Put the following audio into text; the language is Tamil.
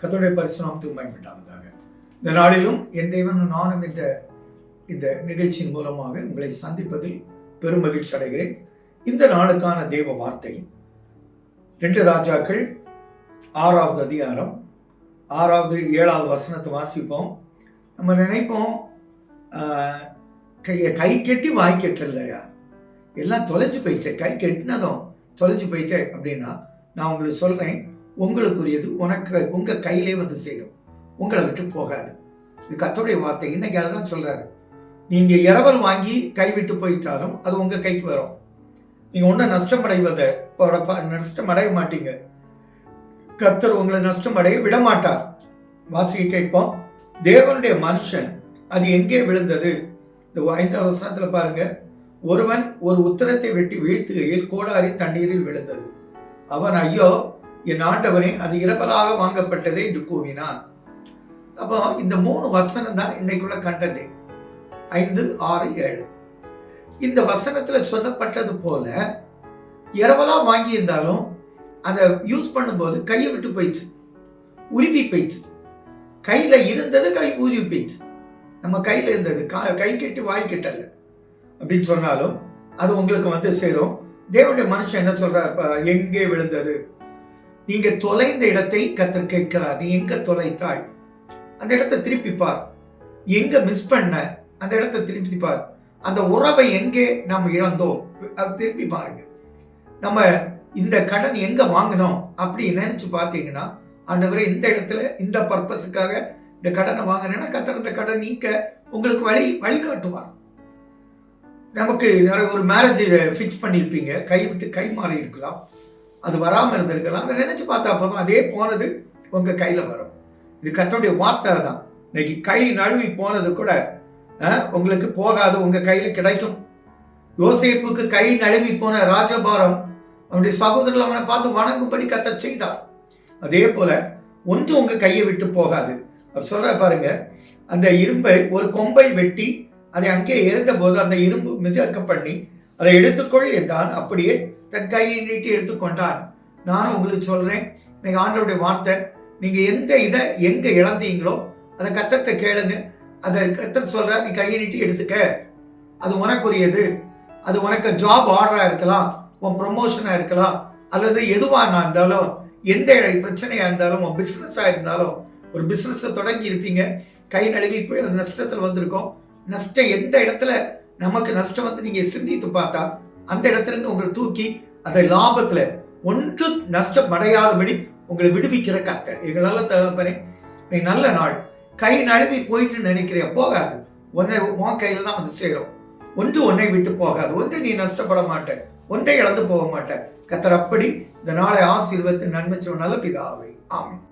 கர்த்தருடைய பரிசுநாமத்துக்கு மகிமையுண்டாவதாக. இந்த நாளிலும் என் தேவனும் நானும் இந்த நிகழ்ச்சியின் மூலமாக உங்களை சந்திப்பதில் பெரும் மகிழ்ச்சி அடைகிறேன். இந்த நாளுக்கான தேவ வார்த்தை 2 ராஜாக்கள் 6வது அதிகாரம் 6வது 7வது வசனத்தை வாசிப்போம். நம்ம நினைப்போம் கை கெட்டி வாய் கெட்டலையா, எல்லாம் தொலைஞ்சு போயிட்டு, கை கெட்டினதும் தொலைஞ்சு போயிட்டு அப்படின்னா, நான் உங்களுக்கு சொல்றேன், உங்களுக்குரியது உங்க கையிலே வந்து சேரும், உங்களை விட்டு போகாது. இது கர்த்தருடைய வார்த்தை. இன்னைக்கு அதுதான் சொல்றாரு. நீங்க இரவல் வாங்கி கை விட்டு போயிட்டாலும் அது உங்க கைக்கு வரும். நீங்க ஒன்னும் நஷ்டமடைய மாட்டீங்க. கர்த்தர் உங்களை நஷ்டமடைய விட மாட்டார். வாசிக்க கேட்போம். தேவனுடைய மனுஷன் அது எங்கே விழுந்தது? இந்த 5வது வசனத்துல பாருங்க. ஒருவன் ஒரு உத்தரத்தை வெட்டி வீழ்த்துகையில் கோடாரி தண்ணீரில் விழுந்தது. அவன், ஐயோ என் ஆண்டவனே, அது இரவலாக வாங்கப்பட்டதே என்று கூவினான். அப்போ இந்த 3 வசனம் தான் இன்னைக்குள்ள கண்டனே. 5, 6, 7. இந்த வசனத்துல சொல்லப்பட்டது போல இரவலா வாங்கி இருந்தாலும் அதை யூஸ் பண்ணும்போது கையை விட்டு போயிடுச்சு, உருவி போயிடுச்சு. கையில இருந்தது கை உருவி போயிடுச்சு. நம்ம கையில இருந்தது கை கெட்டி வாய் கெட்டல அப்படின்னு சொன்னாலும் அது உங்களுக்கு வந்து சேரும். தேவனுடைய மனுஷன் என்ன சொல்றார்? எங்கே விழுந்தது? நீங்க தொலைந்த இடத்தை கர்த்தர் கேட்கிறார். நீ எங்க தொலைத்தாய்? அந்த இடத்தை திருப்பி பார். எங்க மிஸ் பண்ண அந்த இடத்தை திருப்பி பார். அந்த உறவை எங்கே நாம் இழந்தோம் அது திருப்பி பாருங்க. நம்ம இந்த கடன் எங்க வாங்கினோம் அப்படி நினைச்சு பார்த்தீங்கன்னா, ஆண்டவரே இந்த இடத்துல இந்த பர்பஸுக்காக இந்த கடனை வாங்கினேன்னா கர்த்தர் இந்த கடன் நீக்க உங்களுக்கு வழிகாட்டுவார். நமக்கு ஒரு மேரேஜ் ஃபிக்ஸ் பண்ணியிருப்பீங்க, கை விட்டு கை மாறி இருக்கலாம், அது வராமல் இருந்திருக்கலாம். அதை நினைச்சு பார்த்தா போதும், அதே போனது உங்க கையில வரும். இது கர்த்தருடைய வார்த்தை தான். இன்னைக்கு கை நழுவி போனது கூட உங்களுக்கு போகாது, உங்க கையில கிடைக்கும். யோசேப்புக்கு கை நழுவி போன ராஜபாரம் அவனுடைய சகோதரர்கள் அவனை பார்த்து வணங்கும்படி கர்த்தர் செய்தார். அதே போல ஒன்று உங்க கையை விட்டு போகாது. அவர் சொல்ற பாருங்க, அந்த இரும்பை ஒரு கொம்பை வெட்டி அதை அங்கே இருந்த போது அந்த இரும்பு மிதக்க பண்ணி அதை எடுத்துக்கொள் என்றான். அப்படியே தன் கையை நீட்டி எடுத்துக்கொண்டான். நானும் உங்களுக்கு சொல்றேன், இன்னைக்கு ஆண்டவருடைய வார்த்தை, நீங்க எந்த இதை எங்க இழந்தீங்களோ அதை கர்த்தர்ட்ட கேளுங்க. அதை கர்த்தர் சொல்ற, நீ கையை நீட்டி எடுத்துக்க, அது உனக்குரியது. அது உனக்கு ஜாப் ஆர்டரா இருக்கலாம், உன் ப்ரொமோஷனா இருக்கலாம், அல்லது எதுவா இருந்தாலும், எந்த பிரச்சனையா இருந்தாலும், உன் பிசினஸா இருந்தாலும், ஒரு பிசினஸ் தொடங்கி இருப்பீங்க, கை நழுவி போய் அது நஷ்டத்தில் வந்திருக்கும். நஷ்டம் எந்த இடத்துல நமக்கு நஷ்டம் வந்து நீங்க சிந்தித்து பார்த்தா அந்த இடத்துல இருந்து உங்களை தூக்கி அதை லாபத்துல ஒன்று நஷ்டம் அடையாதபடி உங்களை விடுவிக்கிற கர்த்தர். எங்களால தகப்பனே, நீ நல்ல நாள். கை நழுவி போயிட்டு நினைக்கிறிய, போகாது. உன் கையில தான் வந்து சேரும். ஒன்று உன்னை விட்டு போகாது. ஒன்று நீ நஷ்டப்பட மாட்ட, ஒன்றை இழந்து போக மாட்ட. கர்த்தர் அப்படி இந்த நாளை ஆசீர்வதித்து நன்மை சொன்னால பிதாவே. ஆமென்.